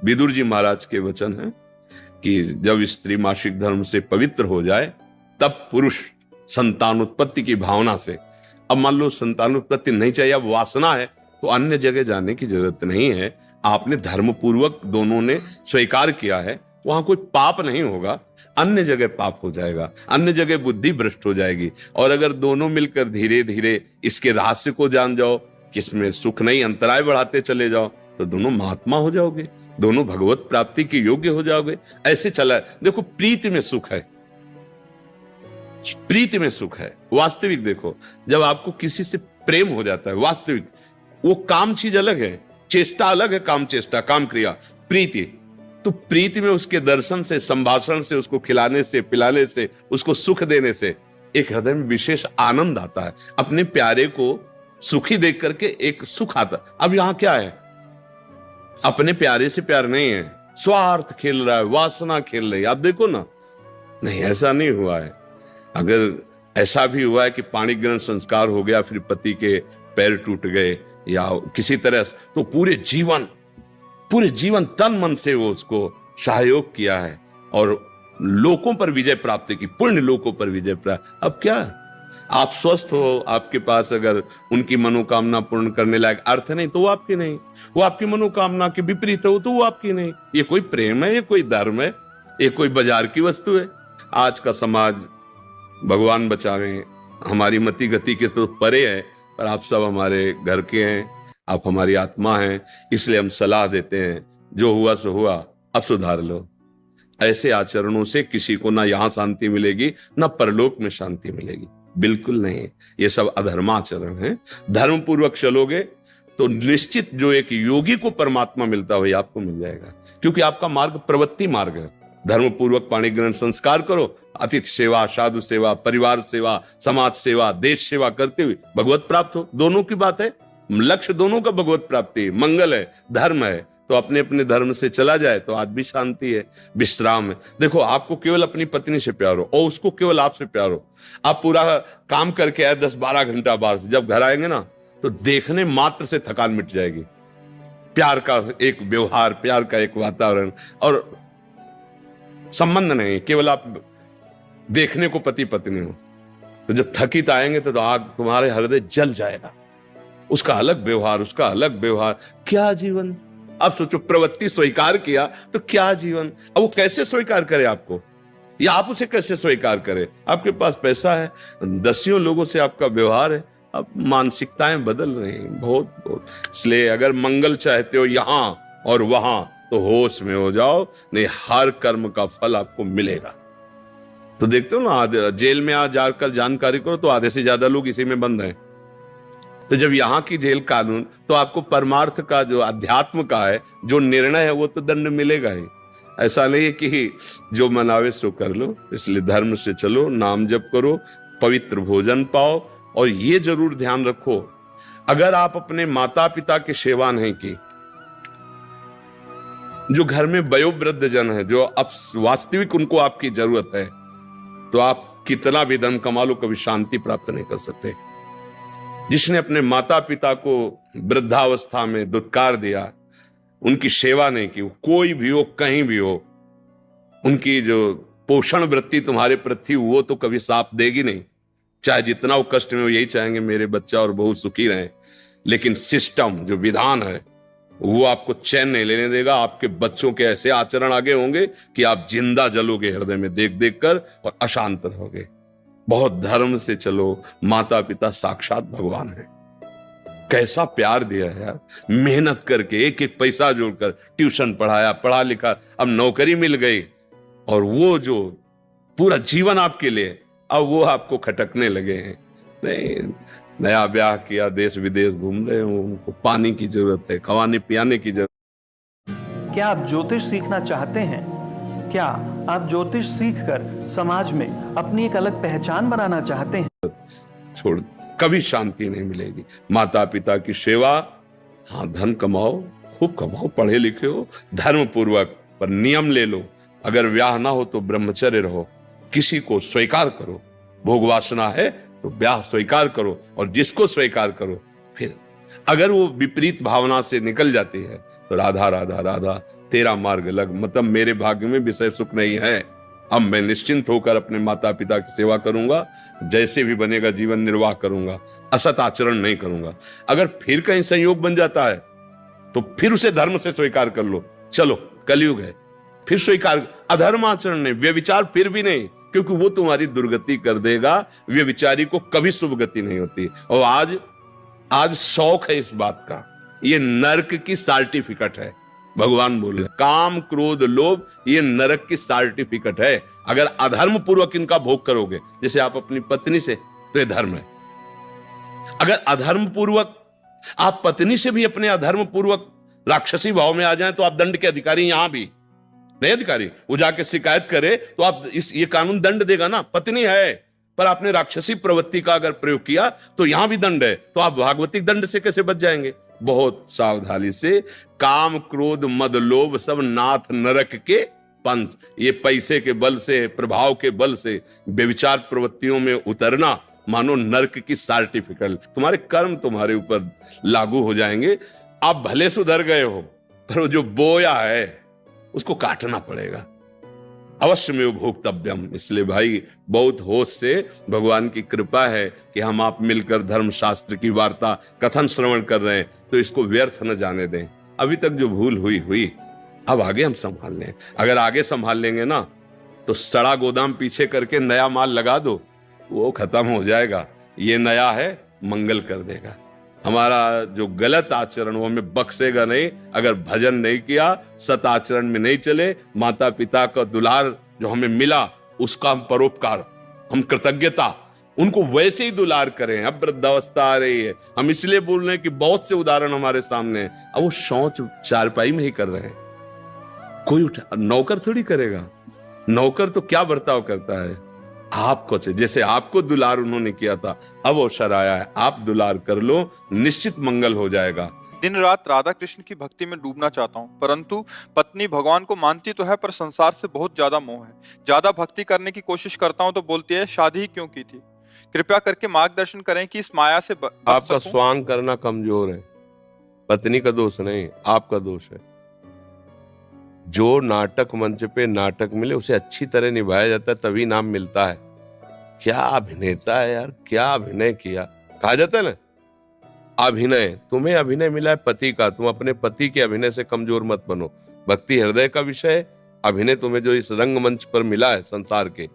विदुर जी महाराज के वचन है कि जब स्त्री मासिक धर्म से पवित्र हो जाए तब पुरुष संतानोत्पत्ति की भावना से, अब मान लो संतानोत्पत्ति नहीं चाहिए, अब वासना है, तो अन्य जगह जाने की जरूरत नहीं है। आपने धर्म पूर्वक दोनों ने स्वीकार किया है, वहां कोई पाप नहीं होगा। अन्य जगह पाप हो जाएगा, अन्य जगह बुद्धि भ्रष्ट हो जाएगी। और अगर दोनों मिलकर धीरे धीरे इसके रहस्य को जान जाओ कि इसमें सुख नहीं, अंतराय बढ़ाते चले जाओ, तो दोनों महात्मा हो जाओगे, दोनों भगवत प्राप्ति के योग्य हो जाओगे। ऐसे चला है। देखो, प्रीति में सुख है, प्रीति में सुख है। वास्तविक देखो, जब आपको किसी से प्रेम हो जाता है, वास्तविक, वो काम चीज अलग है, चेष्टा अलग है, काम चेष्टा, काम क्रिया, प्रीति। तो प्रीति में उसके दर्शन से, संभाषण से, उसको खिलाने से, पिलाने से, उसको सुख देने से एक हृदय में विशेष आनंद आता है। अपने प्यारे को सुखी देख करके एक सुख आता। अब यहां क्या है, अपने प्यारे से प्यार नहीं है, स्वार्थ खेल रहा है, वासना खेल रही है। आप देखो ना, नहीं, ऐसा नहीं हुआ है। अगर ऐसा भी हुआ है कि पाणी ग्रहण संस्कार हो गया, फिर पति के पैर टूट गए या किसी तरह, तो पूरे जीवन तन मन से वो उसको सहयोग किया है और लोकों पर विजय प्राप्त की, पुण्य लोकों पर विजय प्राप्त। अब क्या, आप स्वस्थ हो, आपके पास अगर उनकी मनोकामना पूर्ण करने लायक अर्थ नहीं तो वो आपकी नहीं, वो आपकी मनोकामना के विपरीत हो तो वो आपकी नहीं। ये कोई प्रेम है, ये कोई धर्म है, ये कोई बाजार की वस्तु है? आज का समाज, भगवान बचावे, हमारी मति गति के तो परे है, पर आप सब हमारे घर के हैं, आप हमारी आत्मा हैं, इसलिए हम सलाह देते हैं, जो हुआ सो हुआ, अब सुधार लो। ऐसे आचरणों से किसी को ना यहां शांति मिलेगी, ना परलोक में शांति मिलेगी, बिल्कुल नहीं। ये सब अधर्माचरण है। धर्म पूर्वक चलोगे तो निश्चित जो एक योगी को परमात्मा मिलता हो, आपको मिल जाएगा, क्योंकि आपका मार्ग प्रवृत्ति मार्ग है। धर्म पूर्वक पाणी ग्रहण संस्कार करो, अतिथि सेवा, साधु सेवा, परिवार सेवा, समाज सेवा, देश सेवा करते हुए भगवत प्राप्त हो। दोनों की बात है, लक्ष्य दोनों का भगवत प्राप्ति, मंगल है, धर्म है। तो अपने अपने धर्म से चला जाए तो आज भी शांति है, विश्राम है। देखो, आपको केवल अपनी पत्नी से प्यार हो और उसको केवल आपसे प्यार हो। आप पूरा काम करके आए 10-12 घंटा बाहर से, जब घर आएंगे ना तो देखने मात्र से थकान मिट जाएगी। प्यार का एक व्यवहार, प्यार का एक वातावरण और संबंध नहीं, केवल आप देखने को पति पत्नी हो। तो जब थकित आएंगे तो आग तुम्हारे हृदय जल जाएगा। उसका अलग व्यवहार, उसका अलग व्यवहार, क्या जीवन। अब सोचो, प्रवृत्ति स्वीकार किया तो क्या जीवन। अब वो कैसे स्वीकार करे आपको, या आप उसे कैसे स्वीकार करें? आपके पास पैसा है, दसियों लोगों से आपका व्यवहार है, अब मानसिकताएं बदल रही हैं बहुत बहुत। इसलिए अगर मंगल चाहते हो यहां और वहां तो होश में हो जाओ, नहीं हर कर्म का फल आपको मिलेगा। तो देखते हो ना, जेल में आ जाकर जानकारी करो तो आधे से ज्यादा लोग इसी में बंद हैं। तो जब यहाँ की जेल कानून, तो आपको परमार्थ का जो अध्यात्म का है जो निर्णय है वो तो दंड मिलेगा ही। ऐसा नहीं है कि जो मनावे सो कर लो। इसलिए धर्म से चलो, नाम जप करो, पवित्र भोजन पाओ। और ये जरूर ध्यान रखो, अगर आप अपने माता पिता की सेवा नहीं की, जो घर में वयोवृद्ध जन है, जो अब वास्तविक उनको आपकी जरूरत है, तो आप कितना भी धन कमा लो, कभी शांति प्राप्त नहीं कर सकते। जिसने अपने माता पिता को वृद्धावस्था में दुत्कार दिया, उनकी सेवा नहीं की, कोई भी हो, कहीं भी हो, उनकी जो पोषण वृत्ति तुम्हारे प्रति वो तो कभी साथ देगी नहीं। चाहे जितना वो कष्ट में, वो यही चाहेंगे मेरे बच्चा और बहू सुखी रहें। लेकिन सिस्टम, जो विधान है, वो आपको चैन नहीं लेने देगा। आपके बच्चों के ऐसे आचरण आगे होंगे कि आप जिंदा जलोगे हृदय में देख देख कर और अशांत रहोगे। बहुत धर्म से चलो, माता पिता साक्षात भगवान है। कैसा प्यार दिया है यार, मेहनत करके एक एक पैसा जोड़कर ट्यूशन पढ़ाया, पढ़ा लिखा, अब नौकरी मिल गई, और वो जो पूरा जीवन आपके लिए, अब वो आपको खटकने लगे हैं। नहीं, नया ब्याह किया, देश विदेश घूम रहे हो, उनको पानी की जरूरत है, खवाने पियाने की जरूरत। क्या आप ज्योतिष सीखना चाहते हैं? क्या आप ज्योतिष सीखकर समाज में अपनी एक अलग पहचान बनाना चाहते हैं? छोड़, कभी शांति नहीं मिलेगी। माता पिता की सेवा, हाँ, धन कमाओ, खूब कमाओ, पढ़े लिखे हो, धर्म पूर्वक, पर नियम ले लो। अगर ब्याह ना हो तो ब्रह्मचर्य रहो, किसी को स्वीकार करो। भोग वासना है तो ब्याह स्वीकार करो, और जिसको स्वीकार करो, फिर अगर वो विपरीत भावना से निकल जाती है तो राधा राधा राधा तेरा मार्ग लग, मतलब मेरे भाग्य में विषय सुख नहीं है। अब मैं निश्चिंत होकर अपने माता पिता की सेवा करूंगा, जैसे भी बनेगा जीवन निर्वाह करूंगा, असत आचरण नहीं करूंगा। अगर फिर कहीं संयोग बन जाता है तो फिर उसे धर्म से स्वीकार कर लो, चलो कलयुग है, फिर स्वीकार। अधर्म आचरण नहीं, व्यभिचार फिर भी नहीं, क्योंकि वो तुम्हारी दुर्गति कर देगा। व्यभिचारी को कभी शुभ गति नहीं होती। और आज शौक है इस बात का, ये नरक की सर्टिफिकेट है। भगवान बोले काम क्रोध लोभ ये नरक की सर्टिफिकेट है। अगर अधर्म पूर्वक इनका भोग करोगे, जैसे आप अपनी पत्नी से, तो ये धर्म है। अगर अधर्म पूर्वक आप पत्नी से भी अपने अधर्म पूर्वक राक्षसी भाव में आ जाएं, तो आप दंड के अधिकारी, यहां भी नहीं अधिकारी, वो जाके शिकायत करे तो आप ये कानून दंड देगा ना। पत्नी है पर आपने राक्षसी प्रवृत्ति का अगर प्रयोग किया तो यहां भी दंड है, तो आप भागवतिक दंड से कैसे बच जाएंगे? बहुत सावधानी से। काम क्रोध मद लोभ सब नाथ नरक के पंथ, ये पैसे के बल से, प्रभाव के बल से व्यभिचार प्रवृत्तियों में उतरना मानो नरक की सर्टिफिकेट। तुम्हारे कर्म तुम्हारे ऊपर लागू हो जाएंगे। आप भले सुधर गए हो, पर वो जो बोया है उसको काटना पड़ेगा। अवश्य में भोक्तव्यम। इसलिए भाई बहुत होश से, भगवान की कृपा है कि हम आप मिलकर धर्म शास्त्र की वार्ता कथन श्रवण कर रहे हैं, तो इसको व्यर्थ न जाने दें। अभी तक जो भूल हुई, अब आगे हम संभाल लें। अगर आगे संभाल लेंगे ना, तो सड़ा गोदाम पीछे करके नया माल लगा दो, वो खत्म हो जाएगा। ये नया है, मंगल कर देगा। हमारा जो गलत आचरण वो हमें बख्शेगा नहीं। अगर भजन नहीं किया, सत आचरण में नहीं चले, माता पिता का दुलार जो हमें मिला उसका हम परोपकार, हम कृतज्ञता, उनको वैसे ही दुलार करें। अब वृद्धावस्था आ रही है, हम इसलिए बोल रहे हैं कि बहुत से उदाहरण हमारे सामने हैं। अब वो शौच चारपाई में ही कर रहे हैं, कोई नौकर थोड़ी करेगा। नौकर तो क्या बर्ताव करता है, आपको जैसे आपको दुलार उन्होंने किया था, अब अवसर आया है, आप दुलार कर लो, निश्चित मंगल हो जाएगा। दिन रात राधा कृष्ण की भक्ति में डूबना चाहता हूँ, परंतु पत्नी भगवान को मानती तो है पर संसार से बहुत ज्यादा मोह है। ज्यादा भक्ति करने की कोशिश करता हूँ तो बोलती है शादी ही क्यों की थी। कृपया करके मार्गदर्शन करें कि इस माया से आपका स्वांग करना कमजोर है, पत्नी का दोष नहीं, आपका दोष है। जो नाटक मंच पे नाटक मिले उसे अच्छी तरह निभाया जाता है, तभी नाम मिलता है। क्या अभिनेता है यार, क्या अभिनय किया। कहा जाता है ना, अभिनय, तुम्हें अभिनय मिला है पति का, तुम अपने पति के अभिनय से कमजोर मत बनो। भक्ति हृदय का विषय है, अभिनय तुम्हें जो इस रंगमंच पर मिला है संसार के,